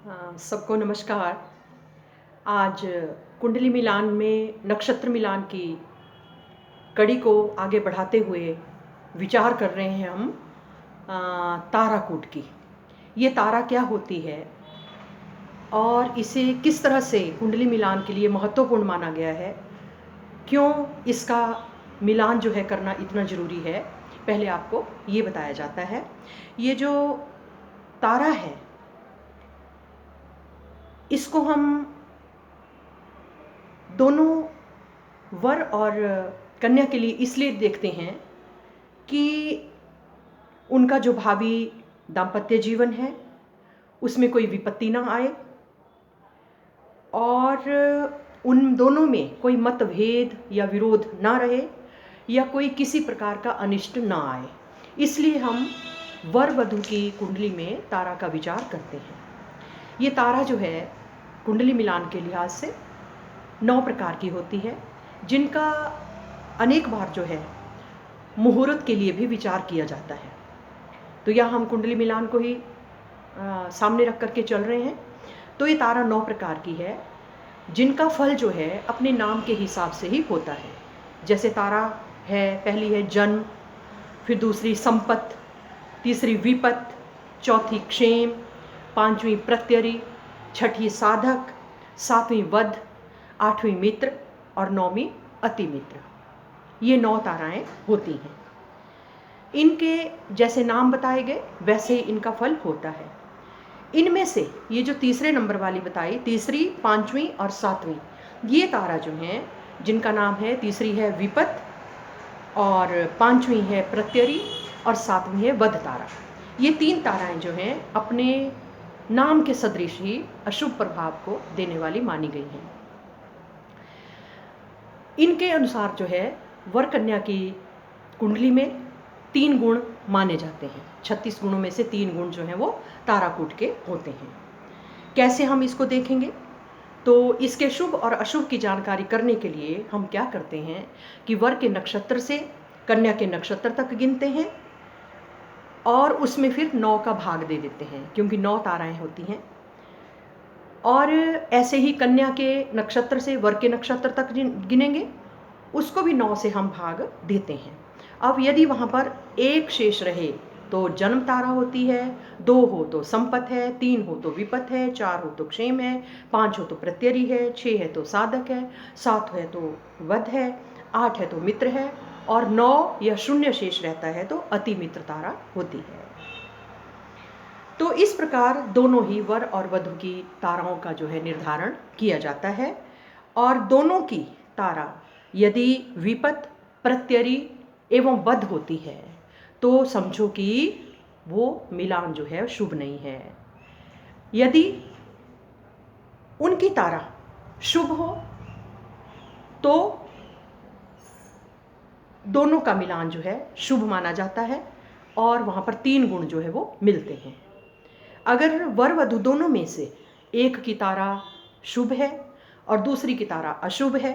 सबको नमस्कार। आज कुंडली मिलान में नक्षत्र मिलान की कड़ी को आगे बढ़ाते हुए विचार कर रहे हैं हम ताराकूट की। ये तारा क्या होती है और इसे किस तरह से कुंडली मिलान के लिए महत्वपूर्ण माना गया है, क्यों इसका मिलान जो है करना इतना ज़रूरी है, पहले आपको ये बताया जाता है। ये जो तारा है इसको हम दोनों वर और कन्या के लिए इसलिए देखते हैं कि उनका जो भावी दाम्पत्य जीवन है उसमें कोई विपत्ति ना आए और उन दोनों में कोई मतभेद या विरोध ना रहे या कोई किसी प्रकार का अनिष्ट ना आए। इसलिए हम वर वधू की कुंडली में तारा का विचार करते हैं। ये तारा जो है कुंडली मिलान के लिहाज से 9 प्रकार की होती है, जिनका अनेक बार जो है मुहूर्त के लिए भी विचार किया जाता है। तो यहाँ हम कुंडली मिलान को ही सामने रख करके चल रहे हैं। तो ये तारा 9 प्रकार की है, जिनका फल जो है अपने नाम के हिसाब से ही होता है। जैसे तारा है, पहली है जन्म, फिर दूसरी संपत्ति, तीसरी विपत्ति, चौथी क्षेम, पांचवी प्रत्यरी, छठी साधक, सातवीं वध, आठवीं मित्र और नौवीं अति मित्र। ये 9 ताराएं होती हैं। इनके जैसे नाम बताए गए वैसे ही इनका फल होता है। इनमें से ये जो तीसरे नंबर वाली बताई, तीसरी, पांचवी और सातवीं, ये तारा जो हैं जिनका नाम है, तीसरी है विपत्ति और पांचवी है प्रत्यरी और सातवीं है वध तारा। ये 3 ताराएं जो हैं अपने नाम के सदृश ही अशुभ प्रभाव को देने वाली मानी गई हैं। इनके अनुसार जो है वर कन्या की कुंडली में 3 गुण माने जाते हैं। 36 गुणों में से 3 गुण जो हैं वो ताराकूट के होते हैं। कैसे हम इसको देखेंगे? तो इसके शुभ और अशुभ की जानकारी करने के लिए हम क्या करते हैं कि वर के नक्षत्र से कन्या के नक्षत्र तक गिनते हैं और उसमें फिर 9 का भाग दे देते हैं, क्योंकि 9 ताराएं होती हैं। और ऐसे ही कन्या के नक्षत्र से वर के नक्षत्र तक गिनेंगे, उसको भी 9 से हम भाग देते हैं। अब यदि वहाँ पर 1 शेष रहे तो जन्म तारा होती है, 2 हो तो संपत्ति है, 3 हो तो विपत्ति है, 4 हो तो क्षेम है, 5 हो तो प्रत्यरी है, 6 है तो साधक है, 7 है तो वध है, 8 है तो मित्र है और 9 या 0 शेष रहता है तो अति मित्र तारा होती है। तो इस प्रकार दोनों ही वर और वधू की ताराओं का जो है निर्धारण किया जाता है। और दोनों की तारा यदि विपत्ति, प्रत्यरी एवं वध होती है तो समझो कि वो मिलान जो है शुभ नहीं है। यदि उनकी तारा शुभ हो तो दोनों का मिलान जो है शुभ माना जाता है और वहाँ पर 3 गुण जो है वो मिलते हैं। अगर वर वधू दोनों में से एक की तारा शुभ है और दूसरी की तारा अशुभ है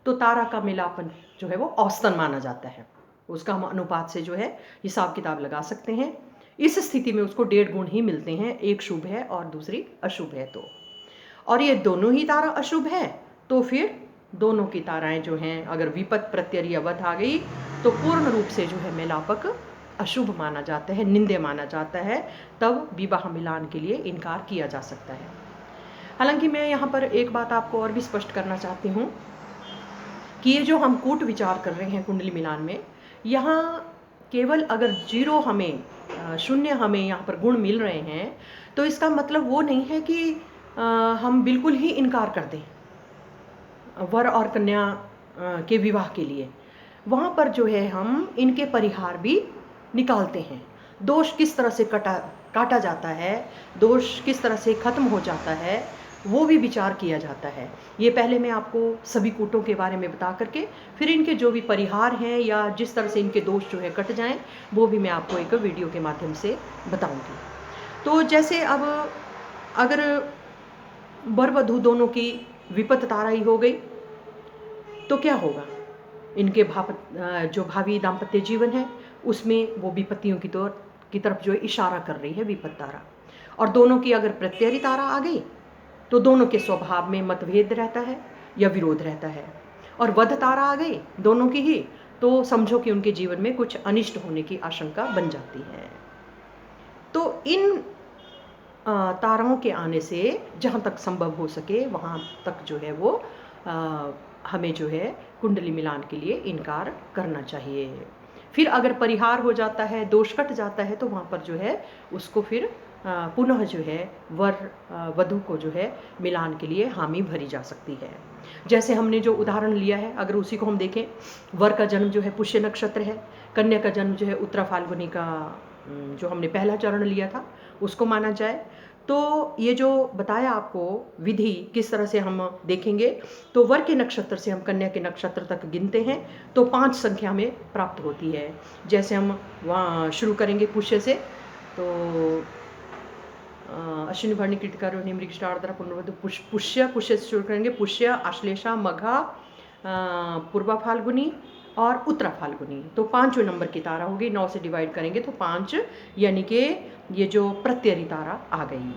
तो तारा का मिलापन जो है वो औसतन माना जाता है। उसका हम अनुपात से जो है हिसाब किताब लगा सकते हैं। इस स्थिति में उसको 1.5 गुण ही मिलते हैं, एक शुभ है और दूसरी अशुभ है तो। और ये दोनों ही तारा अशुभ है तो फिर दोनों की ताराएं जो हैं, अगर विपत्ति, प्रत्यरी या वध आ गई तो पूर्ण रूप से जो है मिलापक अशुभ माना जाता है, निंदे माना जाता है। तब विवाह मिलान के लिए इनकार किया जा सकता है। हालांकि मैं यहाँ पर एक बात आपको और भी स्पष्ट करना चाहती हूँ कि ये जो हम कूट विचार कर रहे हैं कुंडली मिलान में, यहाँ केवल अगर 0 हमें 0 हमें यहाँ पर गुण मिल रहे हैं तो इसका मतलब वो नहीं है कि हम बिल्कुल ही इनकार कर दें वर और कन्या के विवाह के लिए। वहाँ पर जो है हम इनके परिहार भी निकालते हैं। दोष किस तरह से काटा जाता है, दोष किस तरह से खत्म हो जाता है, वो भी विचार किया जाता है। ये पहले मैं आपको सभी कूटों के बारे में बता करके फिर इनके जो भी परिहार हैं या जिस तरह से इनके दोष जो है कट जाएं, वो भी मैं आपको एक वीडियो के माध्यम से बताऊंगी। तो जैसे अब अगर वर वधू दोनों की विपत्ति तारा ही हो गई तो क्या होगा? इनके जो भावी दाम्पत्य जीवन है उसमें वो विपत्तियों की तरफ जो इशारा कर रही है विपत्ति तारा। और दोनों की अगर प्रत्ययी तारा आ गई तो दोनों के स्वभाव में मतभेद रहता है या विरोध रहता है। और वध तारा आ गई दोनों की ही, तो समझो कि उनके जीवन में कुछ अनिष्ट होने की आशंका बन जाती है। तो इन ताराओं के आने से जहाँ तक संभव हो सके वहाँ तक जो है वो हमें जो है कुंडली मिलान के लिए इनकार करना चाहिए। फिर अगर परिहार हो जाता है, दोष कट जाता है, तो वहाँ पर जो है उसको फिर पुनः जो है वर वधू को जो है मिलान के लिए हामी भरी जा सकती है। जैसे हमने जो उदाहरण लिया है, अगर उसी को हम देखें, वर का जन्म जो है पुष्य नक्षत्र है, कन्या का जन्म जो है उत्तरा फाल्गुनी का जो हमने पहला चरण लिया था उसको माना जाए, तो ये जो बताया आपको विधि किस तरह से हम देखेंगे, तो वर के नक्षत्र से हम कन्या के नक्षत्र तक गिनते हैं तो 5 संख्या हमें प्राप्त होती है। जैसे हम वहाँ शुरू करेंगे पुष्य से, तो अश्विनी भरणी कृतिका रोहिणी मृगशिरा आर्द्रा पुनर्वधु पुष्य से शुरू करेंगे, पुष्य, आश्लेषा, मघा, पूर्वा फाल्गुनी और उत्तरा फाल्गुनी, तो 5वें नंबर की तारा होगी। 9 से डिवाइड करेंगे तो 5, यानी कि ये जो प्रत्ययी तारा आ गई।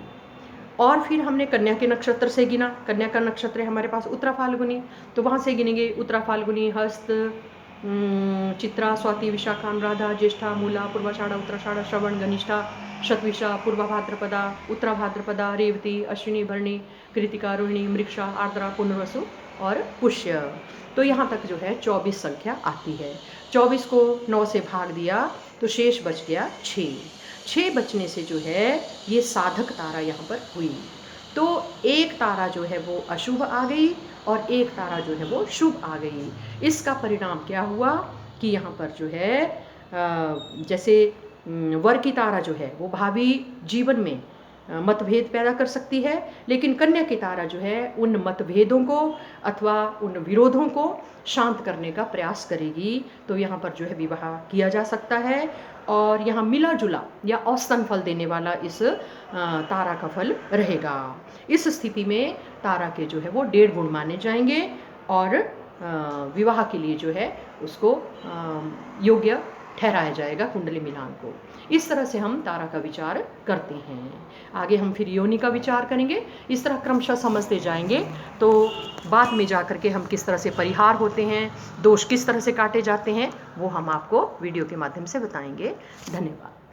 और फिर हमने कन्या के नक्षत्र से गिना, कन्या का नक्षत्र है हमारे पास उत्तरा फाल्गुनी, तो वहाँ से गिनेंगे उत्तरा फाल्गुनी, हस्त, चित्रा, स्वाति, विशाखा, अनुराधा, ज्येष्ठा, मूला, पूर्वाषाढ़ा, उत्तराषाढ़ा, श्रवण, घनिष्ठा, शतविशा, पूर्वा भाद्रपदा, उत्तरा भाद्रपदा, रेवती, अश्विनी भरणी कृतिका रोहिणी मृगशा आर्द्रा पुनर्वसु और पुष्य। तो यहाँ तक जो है 24 संख्या आती है। 24 को 9 से भाग दिया तो शेष बच गया 6 बचने से जो है ये साधक तारा यहाँ पर हुई। तो एक तारा जो है वो अशुभ आ गई और एक तारा जो है वो शुभ आ गई। इसका परिणाम क्या हुआ कि यहाँ पर जो है जैसे वर की तारा जो है वो भावी जीवन में मतभेद पैदा कर सकती है, लेकिन कन्या की तारा जो है उन मतभेदों को अथवा उन विरोधों को शांत करने का प्रयास करेगी। तो यहाँ पर जो है विवाह किया जा सकता है और यहाँ मिला जुला या औसतन फल देने वाला इस तारा का फल रहेगा। इस स्थिति में तारा के जो है वो 1.5 गुण माने जाएंगे और विवाह के लिए जो है उसको योग्य ठहराया जाएगा कुंडली मिलान को। इस तरह से हम तारा का विचार करते हैं। आगे हम फिर योनि का विचार करेंगे। इस तरह क्रमशः समझते जाएंगे तो बाद में जा कर के हम किस तरह से परिहार होते हैं, दोष किस तरह से काटे जाते हैं, वो हम आपको वीडियो के माध्यम से बताएंगे। धन्यवाद।